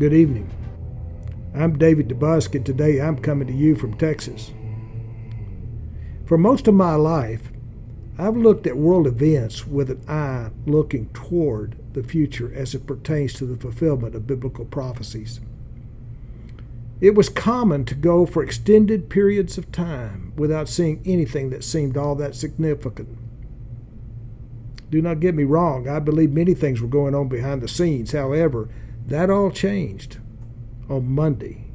Good evening. I'm David DeBusk, and today I'm coming to you from Texas. For most of my life, I've looked at world events with an eye looking toward the future as it pertains to the fulfillment of biblical prophecies. It was common to go for extended periods of time without seeing anything that seemed all that significant. Do not get me wrong, I believe many things were going on behind the scenes. However, that all changed on Monday,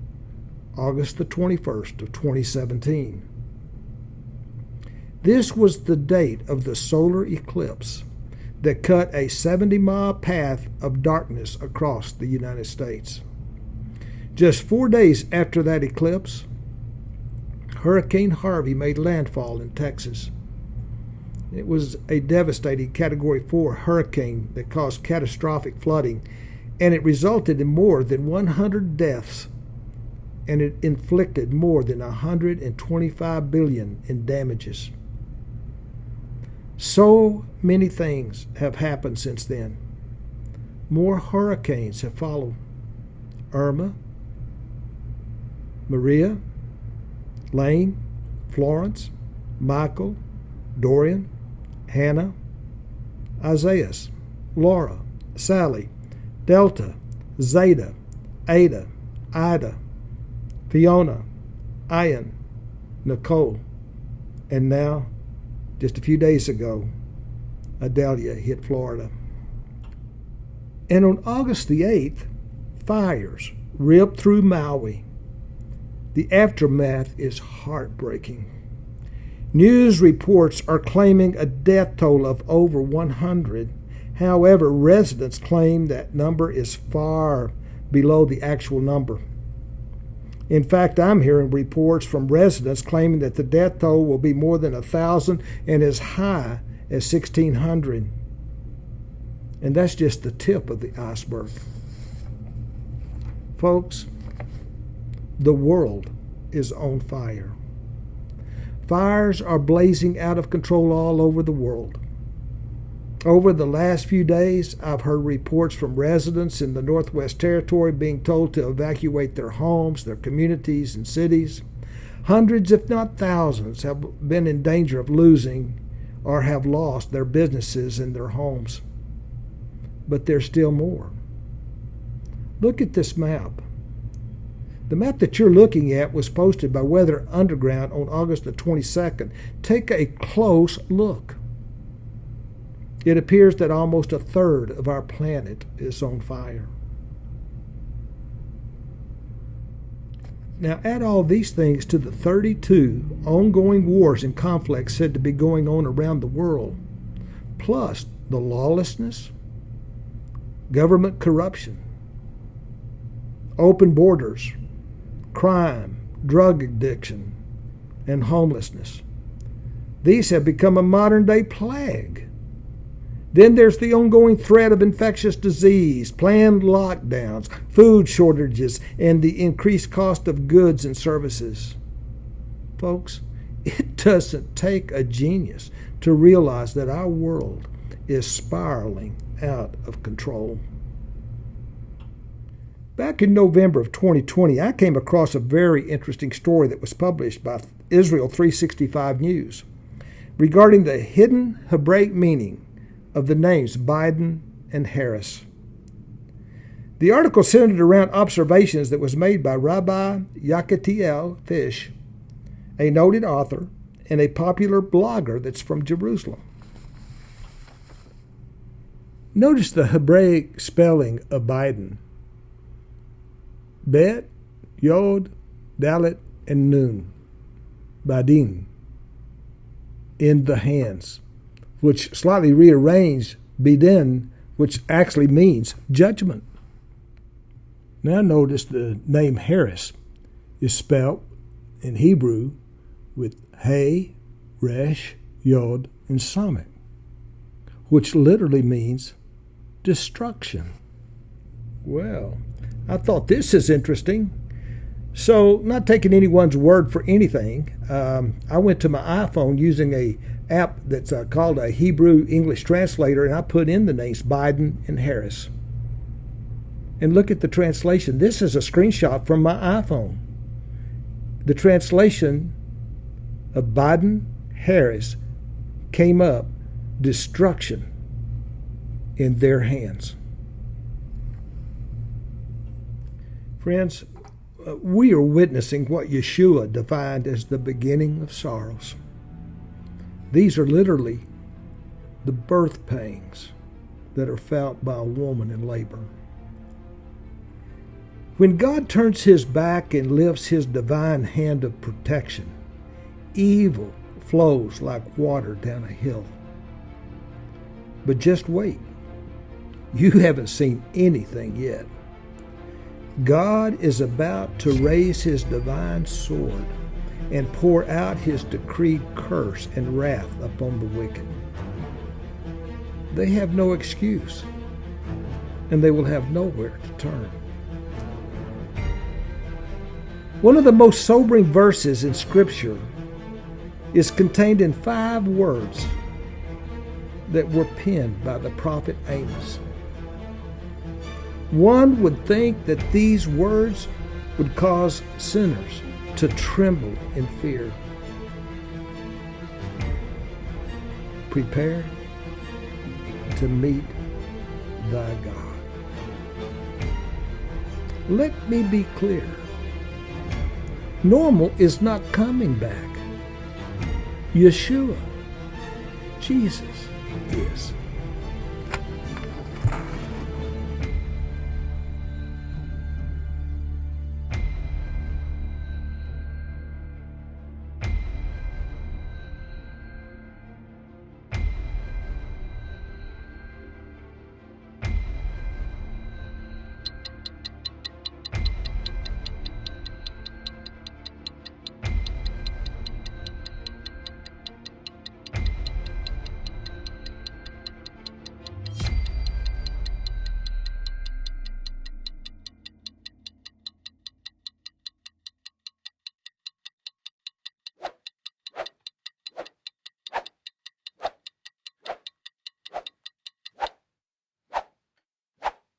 August the 21st of 2017. This was the date of the solar eclipse that cut a 70-mile path of darkness across the United States. Just 4 days after that eclipse, Hurricane Harvey made landfall in Texas. It was a devastating Category 4 hurricane that caused catastrophic flooding, and it resulted in more than 100 deaths, and it inflicted more than $125 billion in damages. So many things have happened since then. More hurricanes have followed. Irma, Maria, Lane, Florence, Michael, Dorian, Hannah, Isaias, Laura, Sally, Delta, Zeta, Ada, Ida, Fiona, Ian, Nicole, and now, just a few days ago, Adelia hit Florida. And on August the 8th, fires ripped through Maui. The aftermath is heartbreaking. News reports are claiming a death toll of over 100. However, residents claim that number is far below the actual number. In fact, I'm hearing reports from residents claiming that the death toll will be more than 1,000 and as high as 1,600. And that's just the tip of the iceberg. Folks, the world is on fire. Fires are blazing out of control all over the world. Over the last few days, I've heard reports from residents in the Northwest Territory being told to evacuate their homes, their communities, and cities. Hundreds, if not thousands, have been in danger of losing or have lost their businesses and their homes. But there's still more. Look at this map. The map that you're looking at was posted by Weather Underground on August the 22nd. Take a close look. It appears that almost a third of our planet is on fire. Now, add all these things to the 32 ongoing wars and conflicts said to be going on around the world, plus the lawlessness, government corruption, open borders, crime, drug addiction, and homelessness. These have become a modern-day plague. Then there's the ongoing threat of infectious disease, planned lockdowns, food shortages, and the increased cost of goods and services. Folks, it doesn't take a genius to realize that our world is spiraling out of control. Back in November of 2020, I came across a very interesting story that was published by Israel 365 News regarding the hidden Hebraic meaning of the names Biden and Harris. The article centered around observations that was made by Rabbi Yakatiel Fish, a noted author and a popular blogger that's from Jerusalem. Notice the Hebraic spelling of Biden. Bet, Yod, Dalet, and Nun. Badin. In the hands, which slightly rearranged Bidin, which actually means judgment. Now notice the name Harris is spelt in Hebrew with Hey, Resh, Yod, and Samek, which literally means destruction. Well, I thought this is interesting. So, not taking anyone's word for anything, I went to my iPhone using a app that's called a Hebrew English translator, and I put in the names Biden and Harris. And look at the translation. This is a screenshot from my iPhone. The translation of Biden-Harris came up, destruction in their hands. Friends, we are witnessing what Yeshua defined as the beginning of sorrows. These are literally the birth pangs that are felt by a woman in labor. When God turns his back and lifts his divine hand of protection, evil flows like water down a hill. But just wait. You haven't seen anything yet. God is about to raise his divine sword and pour out his decreed curse and wrath upon the wicked. They have no excuse, and they will have nowhere to turn. One of the most sobering verses in Scripture is contained in 5 words that were penned by the prophet Amos. One would think that these words would cause sinners to tremble in fear. Prepare to meet thy God. Let me be clear. Normal is not coming back. Yeshua, Jesus, is.